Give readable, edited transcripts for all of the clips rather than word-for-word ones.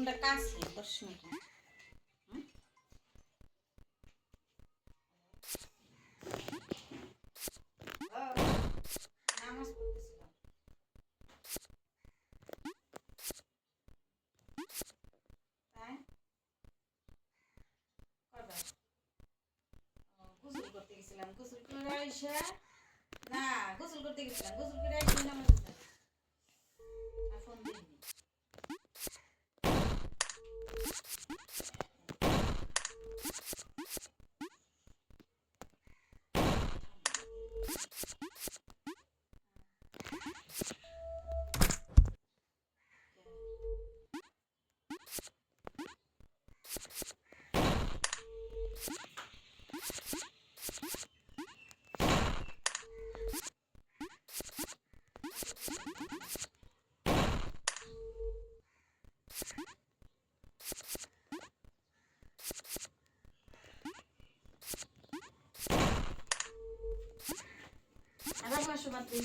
বাথরুমটা কাছে 10 মিনিট। নামাজ পড়তেছিলাম। তাই কয়বার গোসল করতে গেছিলাম, গোসল করে আইসা না গোসল করতে গেছিলাম, গোসল করে আইসা নামাজ আর ফোন দিইনি। আবার 500 বাদ দিই।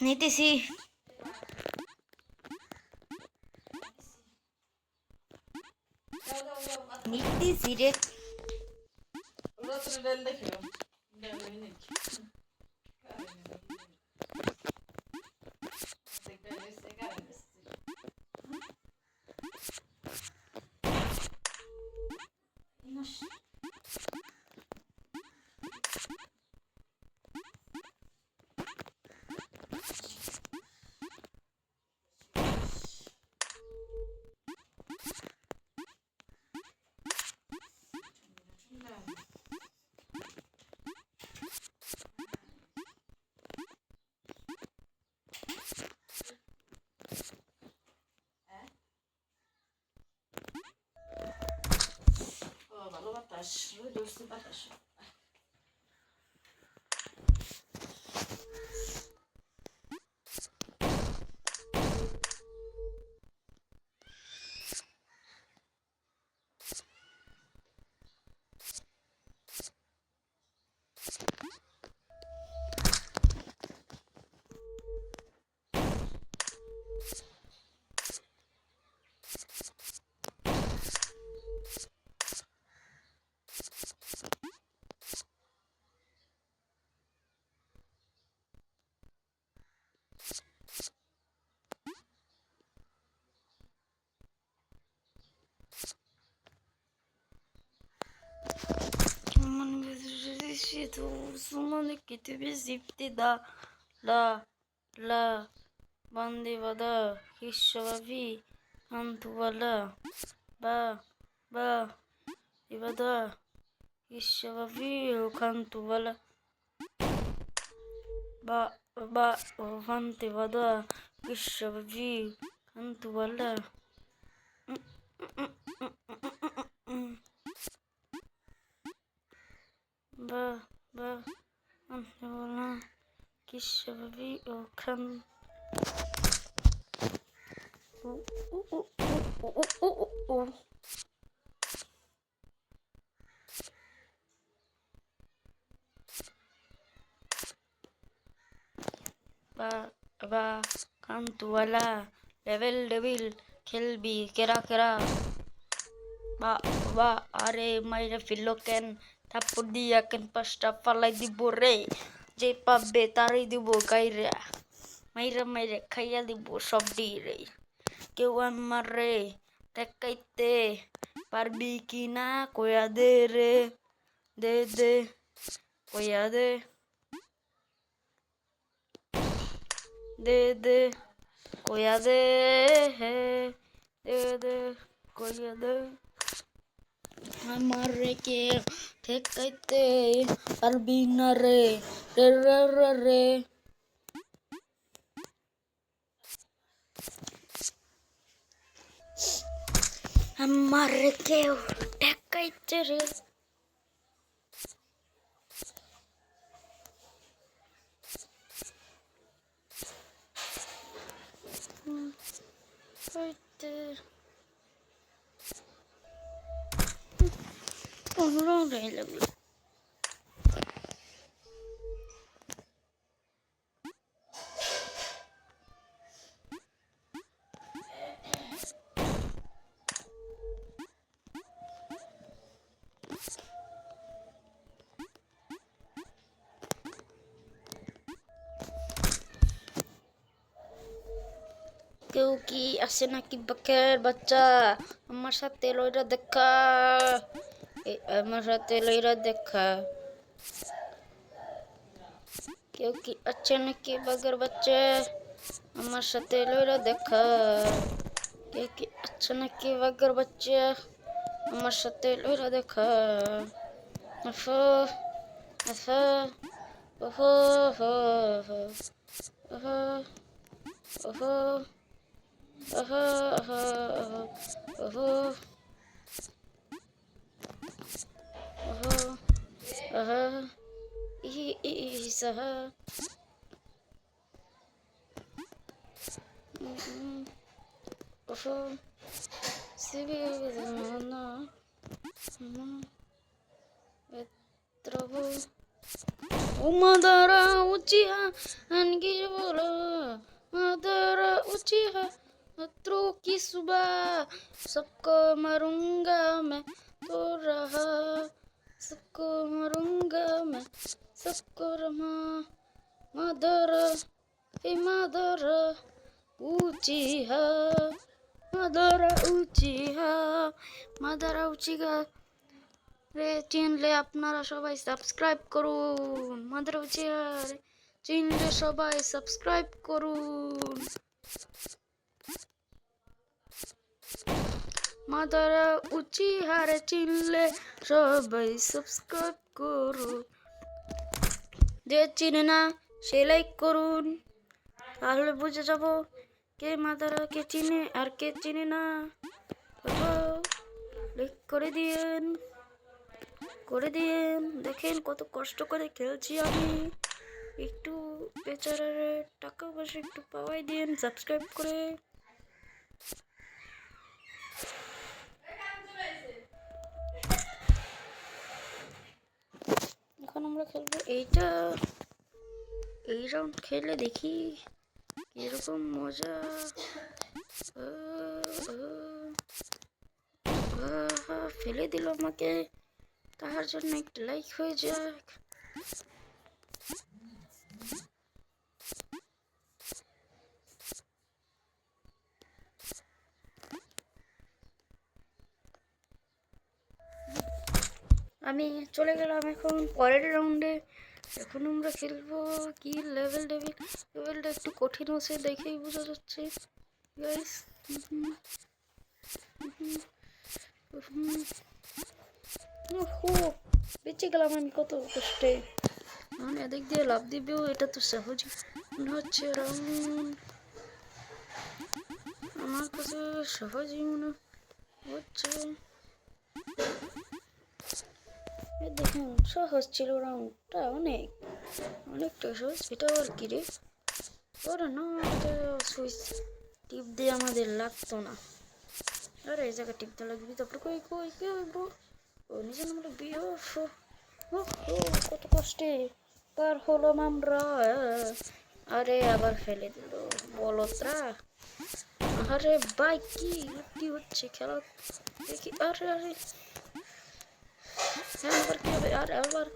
নিতেছি। নিতেছি রে। রাত্রে ডাল দেখিলাম, ডাল নেই। ভালো বাতাস, রোদ বাতাস। لا بندي ودا الشبابي أنت ولا با ibada الشبابي وكنت ولا با وفنت ودا الشبابي أنت ولا با أنت ولا الشبابي وكنت বা বা কান্তুওয়ালা লেভেল ডেভিল খেলবি কেরা কেরা বা বা আরে মাইরে ফিরলো কেন থাপ্পড় দিয়া কেন পাঁচটা ফালাই দিব রে যে পাবে তারই দিব গাইরা মাইরে মাইরে খাইয়া দিব সব রে কেউ আমার রে ঠেকাইতে পারবি কি না কয়া দে রে দে দে কয়া দে দে দে কয়া দে হে দে দে কয়া দে আমার রে কে ঠেকাইতে পারবি না রে রে রে রে রে আমার রে কেউ ঠেকাইতে রে হইতে পনেরো রয়ে লাগলো কেউ কি আসে নাকি বাকের বাচ্চা আমার সাথে লইরা দেখা আমার সাথে লইরা দেখা কেউ কি আছে নাকি বাঘের বাচ্চা আমার সাথে লইরা দেখা কেউ কি আছে নাকি বাঘের বাচ্চা আমার সাথে লইরা দেখা আফা আফা ওহো হো হো ওহো ওহো ওহো ওহো ওহো ওহো ওহো ইসাহা ওহো সিবি না এত্রবো উমাদারা উচিহা আনগি বলো মাদারা উচিহা अत्रो की सुबह सबको मरूंगा मैं तो रहा सबको मरूंगा मैं सबको रमा मदर हे Madara Uchiha Madara Uchiha Madara Uchiha রে চিনলে আপনারা সবাই সাবস্ক্রাইব করুন মাদার উচিহা চিনলে সবাই সাবস্ক্রাইব করুন মাদারা উচিহারে চিনলে সবাই সাবস্ক্রাইব করুন যে চিনে না সে লাইক করুন তাহলে বুঝে যাব কে মাদারা কে চিনে আর কে চিনে না লাইক করে দিয়েন দেখেন কত কষ্ট করে খেলছি আমি একটু বেচারার টাকা পয়সা একটু পাওয়াই দিন সাবস্ক্রাইব করে এখন আমরা খেলবো এইটা এই রাউন্ড খেলে দেখি কিরকম মজা ফেলে দিল আমাকে তার জন্য একটা লাইক হয়ে যাক আমি চলে গেলাম এখন পরের রাউন্ডে এখন আমরা খেলবো কি লেভেল লেভেলটা একটু কঠিন হচ্ছে দেখেই বোঝা যাচ্ছে গাইস বেঁচে গেলাম আমি কত কষ্টে আমি এদিক দিয়ে লাভ দিবেও এটা তো সহজই মনে হচ্ছে রাউন্ড আমার কাছে সহজই মনে হচ্ছে দেখুন সহজ ছিল রাউন্ডটা অনেকটা সহজ এটা আর কি রে ওরা না সুইচ টিপ দিয়ে আমাদের লাগতো না আরে এই জায়গা টিপতে লাগবি তারপরে কই কি হইব ও নিজের নামটা বিয়ে কত কষ্টে পার হলাম আমরা আরে আবার ফেলে দিল বলতরা। আরে ভাই কি কি হচ্ছে খেলা দেখি। আরে আরে হ্যাঁ আবার কি হবে? আরে আবার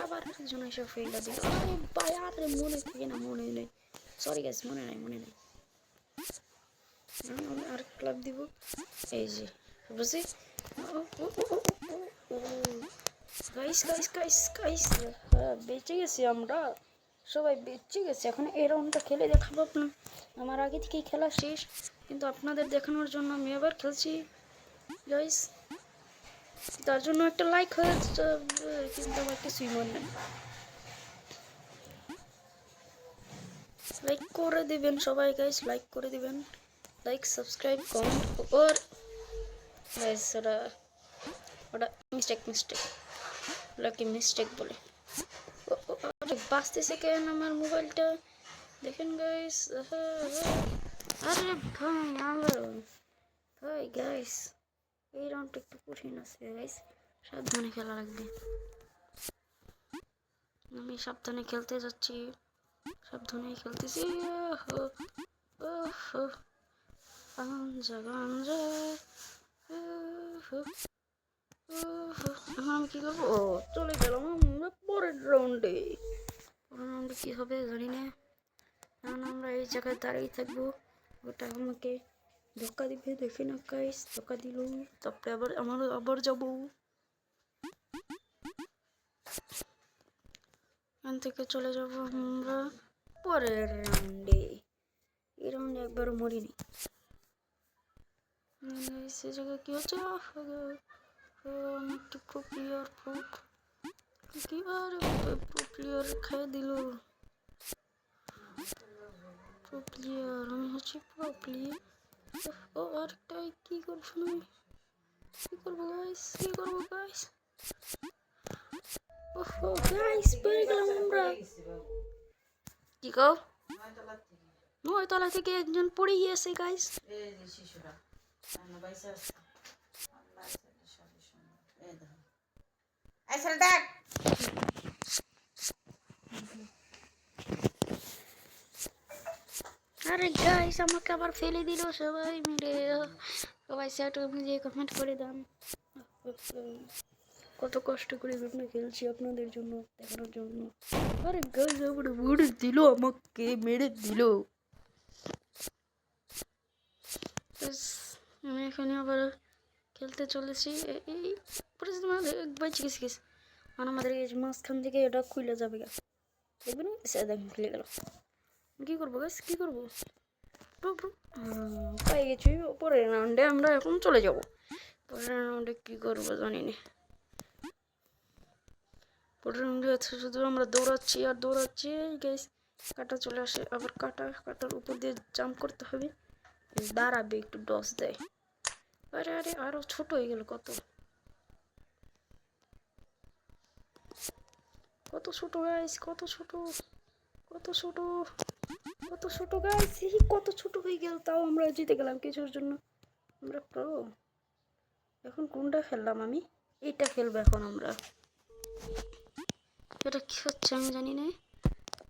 আবার একজন এসে ফেলে দিল। আরে ভাই আরে মনে থাকে না, মনে নেই, সরি গাইস, মনে নাই মনে নেই। আমি আর ক্লাব দিব এই যে বুঝছি। গাইস গাইস গাইস গাইস বেঁচে গেছি আমরা, সবাই বেঁচে গেছে। এখন এই রাউন্ডটা খেলে দেখাবো আপনার, আমার আগে থেকেই খেলা শেষ, কিন্তু আপনাদের দেখানোর জন্য আমি আবার খেলছি গাইস। তার জন্য একটা লাইক হয়েছে, কিন্তু আমার কিছুই মনে নেই। লাইক করে দিবেন সবাই গাইস, লাইক করে দিবেন, লাইক সাবস্ক্রাইব কমেন্ট। ওর গাইস ওটা ওটা মিস্টেক মিস্টেক, ওটাকে মিস্টেক বলে। বাঁচতেছে কেন আমার মোবাইলটা দেখেন গাইস। আরে ভাই আমার ভাই গাইস এই রাউন্ডটা একটু কঠিন আছে গাইস, সাবধানে খেলা লাগবে। আমি সাবধানে খেলতে যাচ্ছি, সাবধানে খেলতেছি। গাঞ্জা গাঞ্জা এখন আমি কি করবো? ও চলে গেলাম আমরা পরের রাউন্ডে। পরের রাউন্ডে কি হবে জানি না, কারণ আমরা এই জায়গায় দাঁড়িয়ে থাকবো। ওটা আমাকে ধোকা দিবে, দেখি না গাইস, ধোকা দিল। তারপরে আবার আবার যাবো এখান থেকে, চলে যাব আমরা পরের রাউন্ডে। এই রাউন্ডে একবারও মরিনি। সে জায়গায় কি হচ্ছে? একটু প্রো প্লেয়ার কি আর প্রো প্লেয়ার খেয়ে দিল। প্রো প্লেয়ার আমি হচ্ছি প্রো প্লেয়ার। ও আরেকটা কি করবো না, কি করবো গাইস, কি করবো গাইস? ওহো গাইস পেয়ে গেলাম আমরা। কি কও? 9 তলা থেকে একজন পড়ে গিয়েছে গাইস। এই যে শিশুরা বাইসা আছে, আল্লাহ সবই সুন্দর। এই দেখো আইসা দেখ। আরে গাইস আমাকে আবার ফেলে দিল সবাই মিলে। সবাই চ্যাট অনুযায়ী কমেন্ট করে দেন। কত কষ্ট করে ভিডিও খেলছি আপনাদের জন্য, দেখানোর জন্য। আরে গাইস আবার মেরে দিল, আমাকে মেরে দিল। আমি এখানে আবার খেলতে চলেছি। এই বেঁচে গেছি গেছি, মানে আমাদের এই মাঝখান থেকে এটা খুলে যাবে গা, দেখবেন দেখুন খুলে গেল। কি করবো গাইস, কি করবো? পাই গেছি। পরের রাউন্ডে আমরা এখন চলে যাব। পরের রাউন্ডে কি করবো জানি না। পরের রাউন্ডে আছে শুধু আমরা দৌড়াচ্ছি আর দৌড়াচ্ছি গাইস। কাটা চলে আসে, আবার কাটার উপর দিয়ে জাম্প করতে হবে, দাঁড়াবে একটু ডস দেয়। আরে আরে আরো ছোট হয়ে গেল, কত কত ছোট গাইস, কত ছোট, কত ছোট, কত ছোট গাইস, কত ছোট হয়ে গেল। তাও আমরা জিতে গেলাম কিছুর জন্য, আমরা প্রো। এখন কোনটা খেললাম আমি? এইটা খেলবো এখন আমরা। এটা কি হচ্ছে আমি জানি না।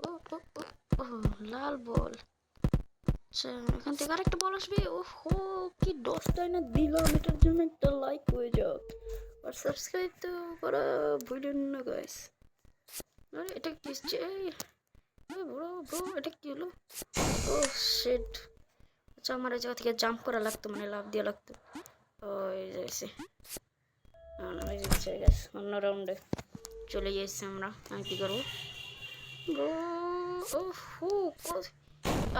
ও ও ও ও লাল বল। আচ্ছা এখান থেকে আরেকটা বল আসবে। ওহো কি দশটাই না দিলাম, এটার জন্য একটা লাইক হয়ে যাক আর সাবস্ক্রাইব তো করা ভুলেন না গাইস। আরে এটা কি হচ্ছে? ব্রো ব্রো এটা কি হলো? ও শিট। আচ্ছা আমার এই জায়গা থেকে জাম্প করা লাগতো, মানে লাফ দিয়ে লাগতো। ও এই যাইছে অন্য রাউন্ডে চলে যাইছে আমরা। আমি কি করবো ব্রো? ওহো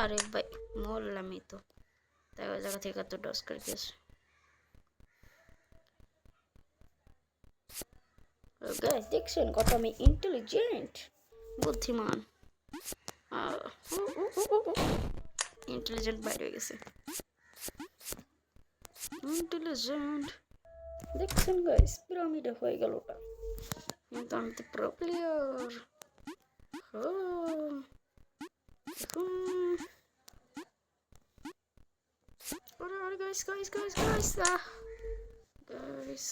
আরে ভাই মরলামই তো, তাই ওই জায়গা থেকে তো ডস করে দিয়েছে। গাইস দেখছেন কত আমি ইন্টেলিজেন্ট, বুদ্ধিমান। ইন্টেলিজেন্ট বাইরে হয়ে গেছে, ইন্টেলিজেন্ট। দেখছেন গাইস পিরামিডে হয়ে গেল ওটা, কিন্তু আমি তো প্রো প্লেয়ার। আরে guys guys guys guys guys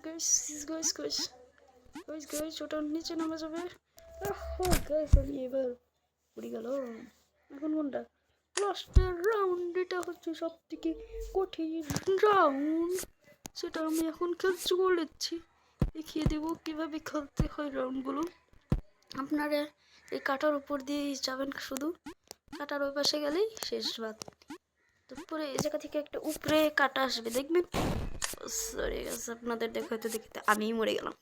guys, guys, guys. Guys guys ওটা নিচে নামা যাবে। গাইস আমি এবার পড়ে গেল। এখন কোনটা? লাস্টের রাউন্ড, এটা হচ্ছে সব থেকে কঠিন রাউন্ড, সেটা আমি এখন খেলতে চলেছি। দেখিয়ে দেবো কিভাবে খেলতে হয় রাউন্ডগুলো। আপনারা এই কাটার উপর দিয়ে যাবেন, শুধু কাটার ওই পাশে গেলেই শেষ বাদ। তারপরে এই জায়গা থেকে একটা উপরে কাটা আসবে, দেখবেন। সরি গাইস, আপনাদের দেখাতে দেখাতে আমিই মরে গেলাম।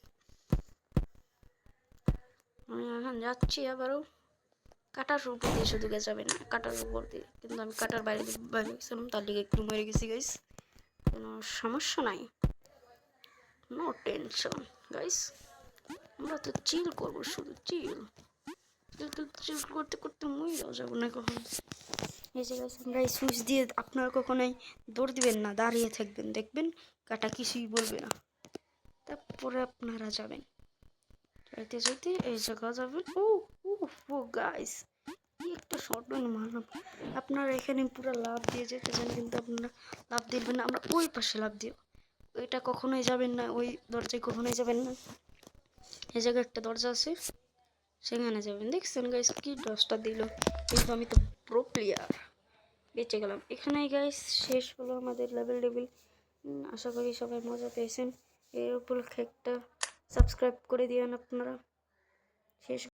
আমি এখন যাচ্ছি আবারও। কাটার উপর দিয়ে শুধু যাবে না, কাটার উপর দিয়ে, কিন্তু আমি কাটার বাইরে বাইরে গেছিলাম, তার দিকে একটু মরে গেছি গাইস। কোনো সমস্যা নাই, নো টেনশন গাইস। আমরা তো চিল করবো, শুধু চিল চিল করতে করতে মরেও যাবো না কখন। এই যে গাইস, আমরা এই সুইচ দিয়ে আপনারা কখনোই দৌড় দিবেন না, দাঁড়িয়ে থাকবেন, দেখবেন কাটা কিছুই বলবে না। তারপরে আপনারা যাবেন, যাইতে যাইতে এই জায়গা যাবেন। ও ও গাইস, একটা শর্ট মারলাম। আপনারা এখানে পুরো লাভ দিয়ে যেতে চান, কিন্তু আপনারা লাভ দিবেন না, আমরা ওই পাশে লাভ দিও। ওইটা কখনোই যাবেন না, ওই দরজায় কখনোই যাবেন না। এই জায়গায় একটা দরজা আছে, সেখানে যাবেন। দেখছেন গাইস কি দশটা দিল, কিন্তু আমি তো প্রো প্লেয়ার, বেঁচে গেলাম। এখানেই গাইস শেষ হলো আমাদের লেভেল। আশা করি সবাই মজা পেয়েছেন। এর উপলক্ষে একটা সাবস্ক্রাইব করে দিয়েন আপনারা। শেষ।